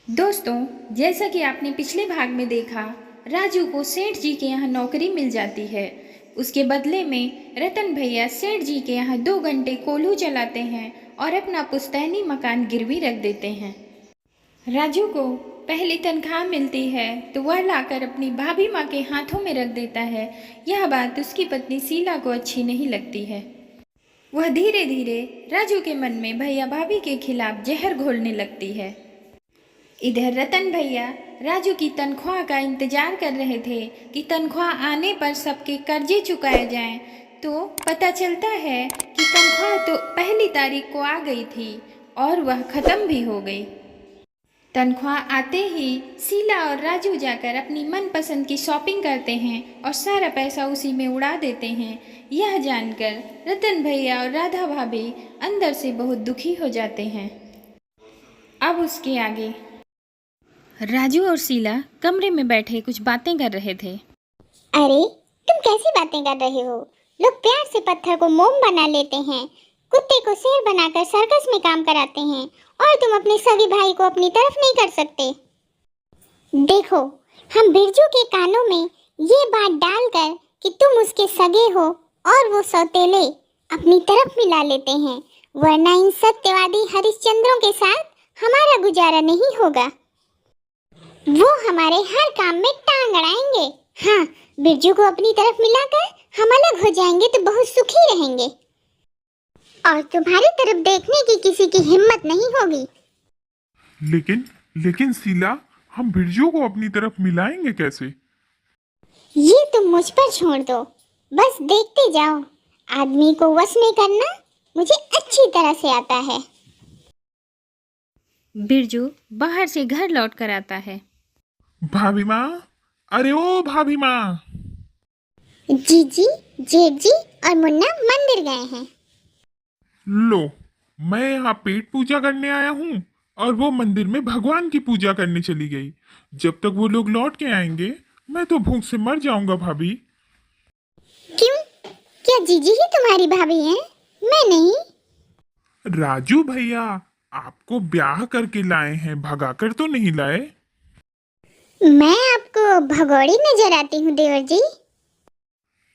दोस्तों, जैसा कि आपने पिछले भाग में देखा, राजू को सेठ जी के यहाँ नौकरी मिल जाती है। उसके बदले में रतन भैया सेठ जी के यहाँ 2 घंटे कोल्हू चलाते हैं और अपना पुश्तैनी मकान गिरवी रख देते हैं। राजू को पहली तनख्वाह मिलती है तो वह लाकर अपनी भाभी माँ के हाथों में रख देता है। यह बात उसकी पत्नी शीला को अच्छी नहीं लगती है। वह धीरे धीरे राजू के मन में भैया भाभी के खिलाफ जहर घोलने लगती है। इधर रतन भैया राजू की तनख्वाह का इंतजार कर रहे थे कि तनख्वाह आने पर सबके कर्जे चुकाए जाएं। तो पता चलता है कि तनख्वाह तो पहली तारीख को आ गई थी और वह ख़त्म भी हो गई। तनख्वाह आते ही शीला और राजू जाकर अपनी मनपसंद की शॉपिंग करते हैं और सारा पैसा उसी में उड़ा देते हैं। यह जानकर रतन भैया और राधा भाभी अंदर से बहुत दुखी हो जाते हैं। अब उसके आगे राजू और शीला कमरे में बैठे कुछ बातें कर रहे थे। अरे, तुम कैसी बातें कर रहे हो? लोग प्यार से पत्थर को मोम बना लेते हैं, कुत्ते को शेर बनाकर सर्कस में काम कराते हैं, और तुम अपने सगे भाई को अपनी तरफ नहीं कर सकते। देखो, हम बिरजू के कानों में ये बात डालकर कि तुम उसके सगे हो और वो सौतेले अपनी तरफ मिला लेते हैं, वरना इन सत्यवादी हरिश्चंद्रों के साथ हमारा गुजारा नहीं होगा। वो हमारे हर काम में टांग अड़ाएंगे। हाँ, बिरजू को अपनी तरफ मिलाकर हम अलग हो जाएंगे तो बहुत सुखी रहेंगे और तुम्हारी तरफ देखने की किसी की हिम्मत नहीं होगी। लेकिन लेकिन शीला, हम बिरजू को अपनी तरफ मिलाएंगे कैसे? ये तुम मुझ पर छोड़ दो, बस देखते जाओ। आदमी को वश में करना मुझे अच्छी तरह से आता है। बिरजू बाहर से घर लौट कर आता है। भाभी माँ, अरे ओ भाभी माँ। जीजी, जेठ जी और मुन्ना मंदिर गए हैं। लो, मैं यहाँ पेट पूजा करने आया हूँ और वो मंदिर में भगवान की पूजा करने चली गई। जब तक वो लोग लौट के आएंगे मैं तो भूख से मर जाऊंगा भाभी। क्यों? क्या जीजी ही तुम्हारी भाभी हैं? मैं नहीं। राजू भैया आपको ब्याह करके लाए हैं, भगाकर तो नहीं लाए। मैं आपको भगोड़ी नजर आती हूँ देवर जी।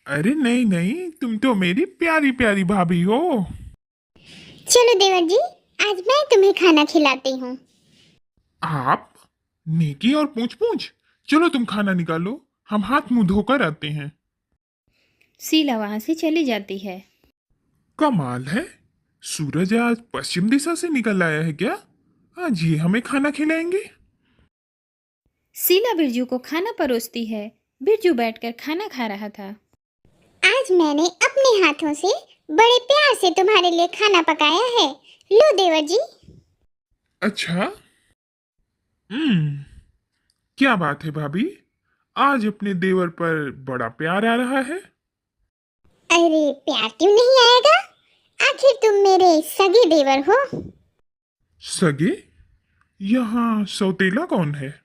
अरे नहीं नहीं, तुम तो मेरी प्यारी प्यारी भाभी हो। चलो देवर जी, आज मैं तुम्हें खाना खिलाती हूँ। आप? नेकी और पूछ पूछ। चलो तुम खाना निकालो, हम हाथ मुंह धोकर आते हैं। शीला वहां से चली जाती है। कमाल है, सूरज आज पश्चिम दिशा से निकल आया है क्या? आज ये हमें खाना खिलाएंगे। शीला बिरजू को खाना परोसती है। बिरजू बैठकर खाना खा रहा था। आज मैंने अपने हाथों से बड़े प्यार से तुम्हारे लिए खाना पकाया है। लो देवर जी। अच्छा, क्या बात है भाभी, आज अपने देवर पर बड़ा प्यार आ रहा है। अरे, प्यार क्यों नहीं आएगा? आखिर तुम मेरे सगे देवर हो। सगे? यहाँ सौतेला कौन है?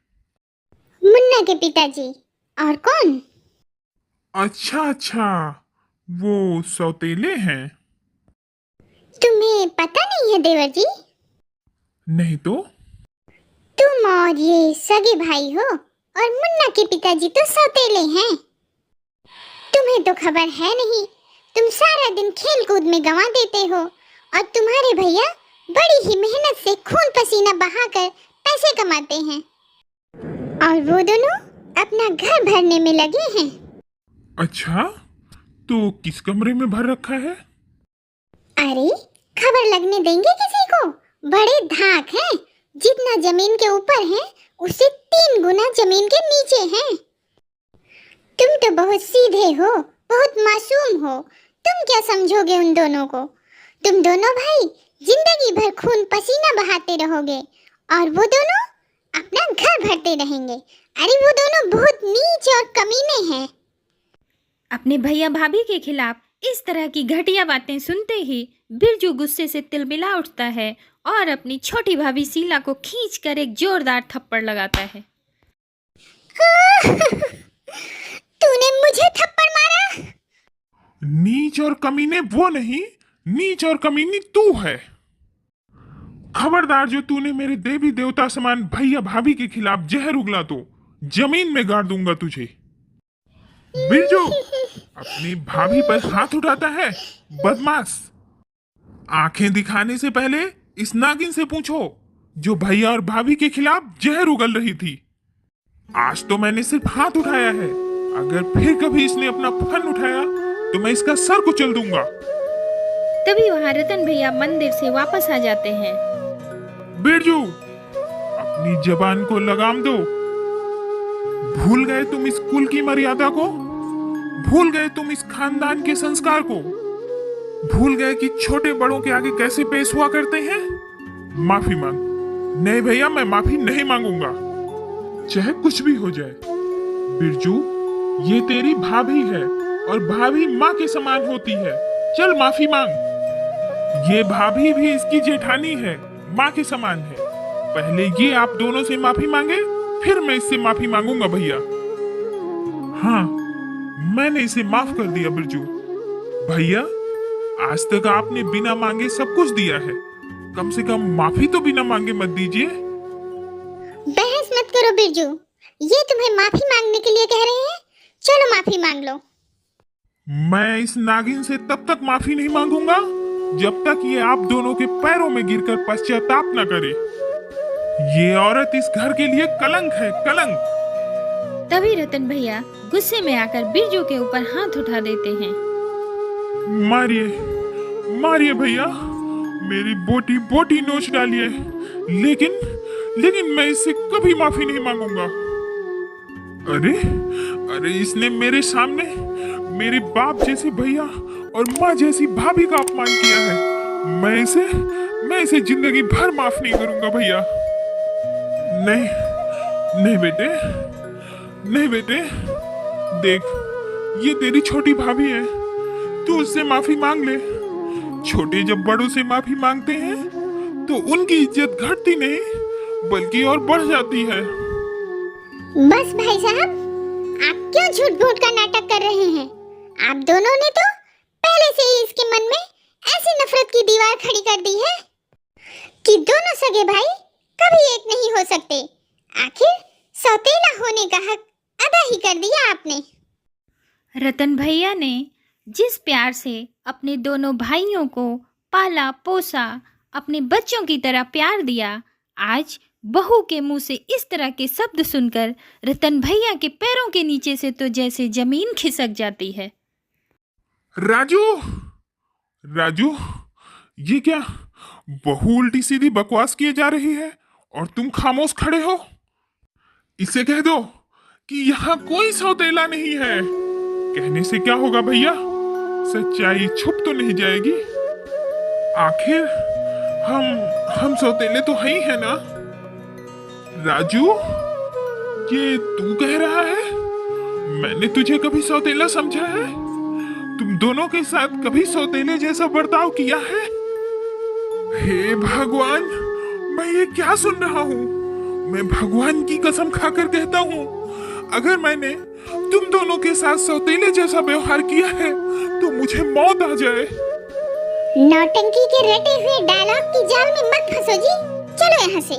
मुन्ना के पिताजी। और कौन? अच्छा अच्छा, वो सौतेले हैं। तुम्हें पता नहीं है देवर जी? नहीं तो। तुम और ये सगे भाई हो और मुन्ना के पिताजी तो सौतेले हैं। तुम्हें तो खबर है नहीं, तुम सारा दिन खेल कूद में गंवा देते हो और तुम्हारे भैया बड़ी ही मेहनत से खून पसीना बहाकर पैसे कमाते हैं और वो दोनों अपना घर भरने में लगे हैं। अच्छा, तो किस कमरे में भर रखा है? अरे, खबर लगने देंगे किसी को? बड़े धाक हैं, जितना जमीन के ऊपर है उससे 3 गुना जमीन के नीचे हैं। तुम तो बहुत सीधे हो, बहुत मासूम हो। तुम क्या समझोगे उन दोनों को? तुम दोनों भाई जिंदगी भर खून पसीना बहाते रहोगे और वो दोनों अपना घर भरते रहेंगे। अरे, वो दोनों बहुत नीच और कमीने हैं। अपने भैया भाभी के खिलाफ इस तरह की घटिया बातें सुनते ही बिरजू गुस्से से तिलमिला उठता है और अपनी छोटी भाभी शीला को खींचकर एक जोरदार थप्पड़ लगाता है। तूने मुझे थप्पड़ मारा? नीच और कमीने वो नहीं, नीच और कमीनी तू है। खबरदार जो तूने मेरे देवी देवता समान भैया भाभी के खिलाफ जहर उगला तो जमीन में गाड़ दूंगा तुझे। बिरजू अपनी भाभी पर हाथ उठाता है, बदमाश। आंखें दिखाने से पहले इस नागिन से पूछो जो भैया और भाभी के खिलाफ जहर उगल रही थी। आज तो मैंने सिर्फ हाथ उठाया है, अगर फिर कभी इसने अपना फन उठाया तो मैं इसका सर कुचल दूंगा। तभी वहाँ रतन भैया मंदिर से वापस आ जाते हैं। बिरजू अपनी जबान को लगाम दो। भूल गए तुम इस कुल की मर्यादा को, भूल गए तुम इस खानदान के संस्कार को, भूल गए कि छोटे बड़ों के आगे कैसे पेश हुआ करते हैं। माफी मांग। नहीं भैया, मैं माफी नहीं मांगूंगा, चाहे कुछ भी हो जाए। बिरजू ये तेरी भाभी है और भाभी माँ के समान होती है, चल माफी मांग। ये भाभी भी इसकी जेठानी है, माँ के समान है। पहले ये आप दोनों से माफी मांगे, फिर मैं इससे माफी मांगूंगा भैया। हाँ, मैंने इसे माफ कर दिया बिरजू। भैया आज तक आपने बिना मांगे सब कुछ दिया है, कम से कम माफी तो बिना मांगे मत दीजिए। बहस मत करो बिरजू, ये तुम्हें माफी मांगने के लिए कह रहे हैं, चलो माफी मांग लो। मैं इस नागिन से तब तक माफी नहीं मांगूंगा जब तक ये आप दोनों के पैरों में गिरकर पश्चाताप न करे। ये औरत इस घर के लिए कलंक है, कलंक। तभी रतन भैया गुस्से में आकर बिरजू के ऊपर हाथ उठा देते हैं। मारिए, मारिए भैया, मेरी बोटी बोटी नोच डालिए, लेकिन मैं इससे कभी माफी नहीं मांगूंगा। अरे अरे, इसने मेरे सामने मेरे बाप जैसे भैया और माँ जैसी भाभी का अपमान किया है। मैं इसे जिंदगी भर माफ नहीं करूंगा भैया। नहीं नहीं बेटे, नहीं बेटे, देख ये तेरी छोटी भाभी है, तू उससे माफी मांग ले। छोटे जब बड़ों से माफी मांगते हैं तो उनकी इज्जत घटती नहीं बल्कि और बढ़ जाती है। बस भाई साहब, आप क्यों झूठ मूठ का नाटक कर रहे हैं? आप दोनों ने तो पहले से ही इसके मन में ऐसी नफरत की दीवार खड़ी कर दी है कि दोनों सगे भाई कभी एक नहीं हो सकते। आखिर सौतेला होने का हक अदा ही कर दिया आपने। रतन भैया ने जिस प्यार से अपने दोनों भाइयों को पाला पोसा, अपने बच्चों की तरह प्यार दिया, आज बहू के मुंह से इस तरह के शब्द सुनकर रतन भैया के पैरों के नीचे से तो जैसे जमीन खिसक जाती है। राजू, राजू, ये क्या बहू उल्टी सीधी बकवास किए जा रही है और तुम खामोश खड़े हो? इसे कह दो कि यहाँ कोई सौतेला नहीं है। कहने से क्या होगा भैया, सच्चाई छुप तो नहीं जाएगी। आखिर हम सौतेले तो हैं ही है ना? राजू, ये तू कह रहा है? मैंने तुझे कभी सौतेला समझा है? तुम दोनों के साथ कभी सौतेले जैसा बर्ताव किया है? हे भगवान, मैं ये क्या सुन रहा हूँ? मैं भगवान की कसम खाकर कहता हूँ, अगर मैंने तुम दोनों के साथ सौतेले जैसा व्यवहार किया है तो मुझे मौत आ जाए। नौटंकी के रटे हुए डायलॉग की जाल में मत फंसो जी, चलो यहाँ से।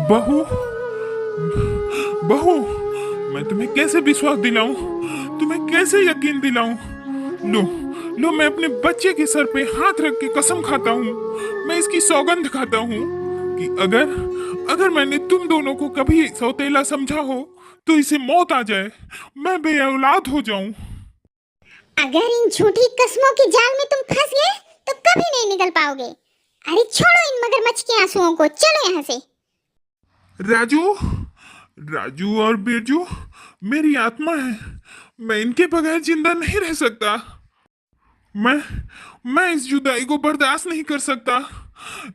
बहू, बहू, मैं तुम्हें कैसे विश्वास दिलाऊं, तुम्हें कैसे यकीन दिलाऊं? लो लो, मैं अपने बच्चे के सर पे हाथ रख के कसम खाता हूँ, मैं इसकी सौगंध खाता हूँ कि अगर मैंने तुम दोनों को कभी सौतेला समझा हो तो इसे मौत आ जाए, मैं बेऔलाद हो जाऊं। अगर इन झूठी कस्मों की जाल में तुम फंस गए तो कभी नहीं निकल पाओगे। अरे छोड़ो इन मगरमच्छ के आंसुओं को, चलो यहाँ से। राजू, राजू और बिरजू मेरी आत्मा है, मैं इनके बगैर जिंदा नहीं रह सकता। मैं इस जुदाई को बर्दाश्त नहीं कर सकता।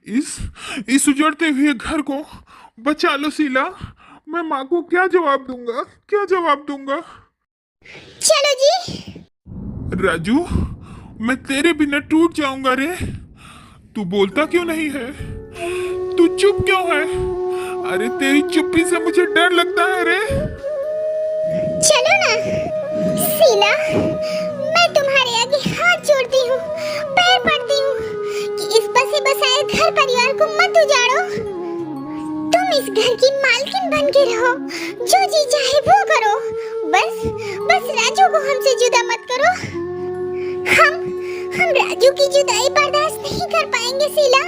इस उजड़ते हुए घर को बचा लो शीला। मैं माँ को क्या जवाब दूंगा, क्या जवाब दूंगा? चलो जी। राजू, मैं तेरे बिना टूट जाऊंगा रे। तू बोलता क्यों नहीं है? तू चुप क्यों है? अरे तेरी चुप्पी से मुझे डर लगता है रे। चलो ना शीला, मैं तुम्हारे आगे हाथ जोड़ती हूँ, पैर पड़ती हूँ कि इस बस से बसाए घर परिवार को मत उजाड़ो। तुम इस घर की मालकिन बन के रहो, जो जी चाहे वो करो। बस राजू को हमसे जुदा मत करो। हम राजू की जुदाई बर्दाश्त नहीं कर पाएंगे शीला।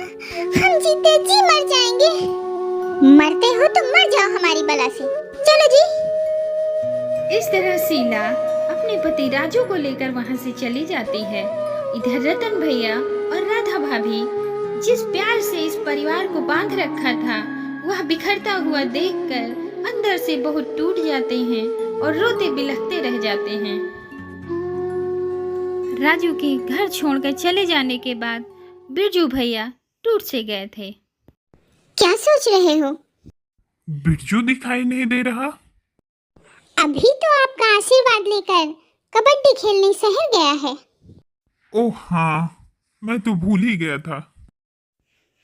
हम जीते जी मर जाएंगे। मरते हो तो मर जाओ हमारी बला से। चलो जी। इस तरह शीला अपने पति राजू को लेकर वहां से चली जाती है। इधर रतन भैया और राधा भाभी जिस प्यार से इस परिवार को बांध रखा था, वह बिखरता हुआ देखकर अंदर से बहुत टूट जाते हैं और रोते बिलखते रह जाते हैं। राजू के घर छोड़कर चले जाने के बाद बिरजू भैया टूट से गए थे। क्या सोच रहे हो? बिरजू दिखाई नहीं दे रहा। अभी तो आपका आशीर्वाद लेकर कबड्डी खेलने शहर गया है। ओह हाँ, मैं तो भूल ही गया था।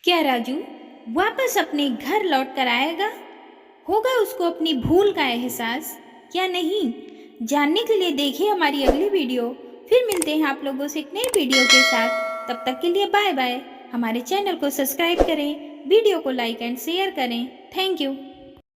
क्या राजू वापस अपने घर लौट कर आएगा? होगा उसको अपनी भूल का एहसास या नहीं? जानने के लिए देखिए हमारी अगली वीडियो। फिर मिलते हैं आप लोगों से एक नई वीडियो के साथ। तब तक के लिए बाय बाय। हमारे चैनल को सब्सक्राइब करें, वीडियो को लाइक एंड शेयर करें। Thank you.